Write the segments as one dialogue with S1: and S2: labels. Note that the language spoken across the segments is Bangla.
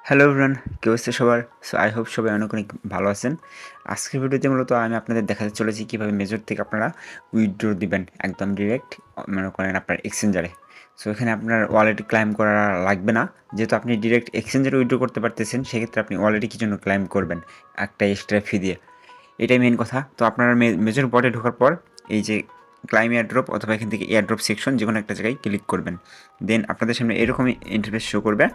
S1: হ্যালো এভরিওয়ান, কি অবস্থা সবার? সো আই হোপ সবাই অনেক অনেক ভালো আছেন। আজকের ভিডিওতে মূলত আমি আপনাদের দেখাতে চলেছি কীভাবে মেজর থেকে আপনারা উইথড্র দিবেন একদম ডিরেক্ট, মনে করেন আপনার এক্সচেঞ্জারে। সো এখানে আপনার ওয়ালেটে ক্লাইম করা লাগবে না, যেহেতু আপনি ডিরেক্ট এক্সচেঞ্জারে উইথড্র করতে পারতেছেন। সেক্ষেত্রে আপনি ওয়ালেটে কী জন্য ক্লাইম করবেন একটা এক্সট্রা ফি দিয়ে? এটাই মেন কথা। তো আপনারা মেজর বটে ঢোকার পর এই যে ক্লাইম এয়ারড্রপ অথবা এখান থেকে এয়ারড্রপ সেকশন যে কোনো একটা জায়গায় ক্লিক করবেন। দেন আপনাদের সামনে এরকমই ইন্টারফেস শো করবে।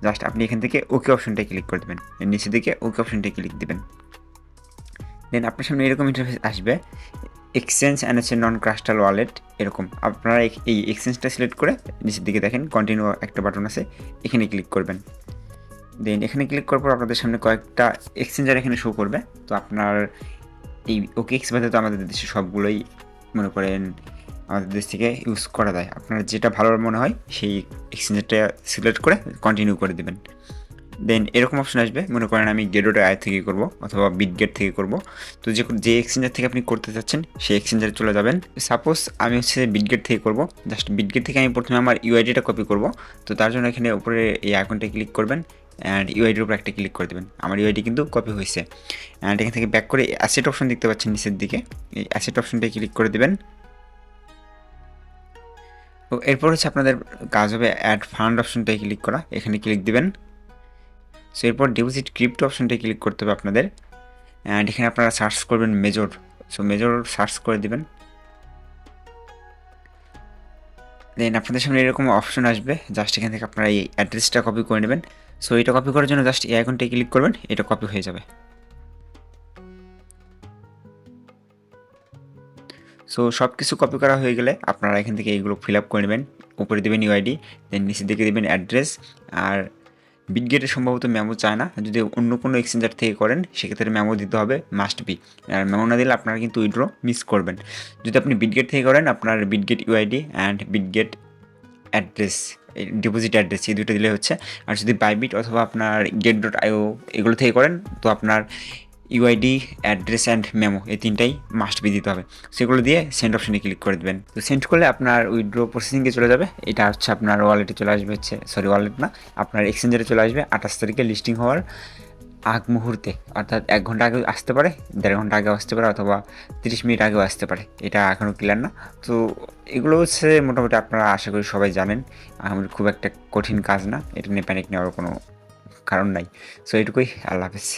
S1: জাস্ট আপনি এখান থেকে ওকে অপশনটায় ক্লিক করে দেবেন, নিচের দিকে ওকে অপশনটায় ক্লিক দেবেন। দেন আপনার সামনে এরকম ইন্টারফেস আসবে, এক্সচেঞ্জ অ্যান্ড হচ্ছে নন ক্রাস্টাল ওয়ালেট এরকম। আপনারা এই এক্সচেঞ্জটা সিলেক্ট করে নিচের দিকে দেখেন কন্টিনিউ একটা বাটন আছে, এখানে ক্লিক করবেন। দেন এখানে ক্লিক করার পর আপনাদের সামনে কয়েকটা এক্সচেঞ্জার এখানে শো করবে। তো আপনার এই ওকেএক্স বাদে তো আমাদের দেশে সবগুলোই মনে করেন আমাদের দেশ থেকে ইউজ করা যায়। আপনার যেটা ভালো মনে হয় সেই এক্সচেঞ্জারটা সিলেক্ট করে কন্টিনিউ করে দেবেন। দেন এরকম অপশন আসবে, মনে করেন আমি গেটওয়ে আই থেকে করব অথবা বিটগেট থেকে করব। তো যে এক্সচেঞ্জার থেকে আপনি করতে চাচ্ছেন সেই এক্সচেঞ্জারে চলে যাবেন। সাপোজ আমি হচ্ছে বিটগেট থেকে করব। জাস্ট বিটগেট থেকে আমি প্রথমে আমার ইউআইডিটা কপি করব। তো তার জন্য এখানে উপরে এই আইকনটা ক্লিক করবেন অ্যান্ড ইউআইডির উপর একটা ক্লিক করে দেবেন। আমার ইউআইডি কিন্তু কপি হয়েছে। অ্যান্ড এখান থেকে ব্যাক করে অ্যাসেট অপশন দেখতে পাচ্ছেন নিচের দিকে, এই অ্যাসেট অপশনটায় ক্লিক করে দেবেন। তো এরপর হচ্ছে আপনাদের কাজ হবে অ্যাড ফান্ড অপশনটায় ক্লিক করা, এখানে ক্লিক দিবেন। সো এরপর ডিপোজিট ক্রিপ্টো অপশনটায় ক্লিক করতে হবে আপনাদের। অ্যান্ড এখানে আপনারা সার্চ করবেন মেজর। সো মেজর সার্চ করে দিবেন। দেন আপনাদের সামনে এরকম অপশন আসবে, জাস্ট এখান থেকে আপনারা এই অ্যাড্রেসটা কপি করে নেবেন। সো এটা কপি করার জন্য জাস্ট এই আইকনটায় ক্লিক করবেন, এটা কপি হয়ে যাবে। সো সব কিছু কপি করা হয়ে গেলে আপনারা এখান থেকে এইগুলো ফিল আপ করে নেবেন। উপরে দেবেন ইউআইডি, দেন নিচের দিকে দেবেন অ্যাড্রেস। আর বিটগেটে সম্ভবত মেমো চায় না, যদি অন্য কোনো এক্সচেঞ্জার থেকে করেন সেক্ষেত্রে মেমো দিতে হবে, মাস্ট বি। আর মেমো না দিলে আপনারা কিন্তু উইথড্র মিস করবেন। যদি আপনি বিটগেট থেকে করেন আপনার Bitget UID and Bitget address, deposit address এই দুটো দিলে হচ্ছে। আর যদি বাইবিট অথবা আপনার get.io এগুলো থেকে করেন তো আপনার ইউআইডি, অ্যাড্রেস অ্যান্ড মেমো এই তিনটাই মাস্ট বি দিতে হবে। সেগুলো দিয়ে সেন্ড অপশনে ক্লিক করে দেবেন। তো সেন্ড করলে আপনার উইথড্র প্রসেসিংয়ে চলে যাবে। এটা হচ্ছে আপনার ওয়ালেটে চলে আসবে, হচ্ছে সরি ওয়ালেট না, আপনার এক্সচেঞ্জারে চলে আসবে 28 তারিখে লিস্টিং হওয়ার আগ মুহূর্তে, অর্থাৎ 1 ঘন্টা আগে আসতে পারে, 1.5 ঘন্টা আগেও আসতে পারে, অথবা 30 মিনিট আগেও আসতে পারে। এটা এখনও ক্লিয়ার না। তো এগুলো হচ্ছে মোটামুটি আপনারা আশা করি সবাই জানেন, আমার খুব একটা কঠিন কাজ না, এটা নিয়ে প্যানিক নেওয়ার কোনো কারণ নাই। সো এটুকুই, আল্লাহ হাফেজ।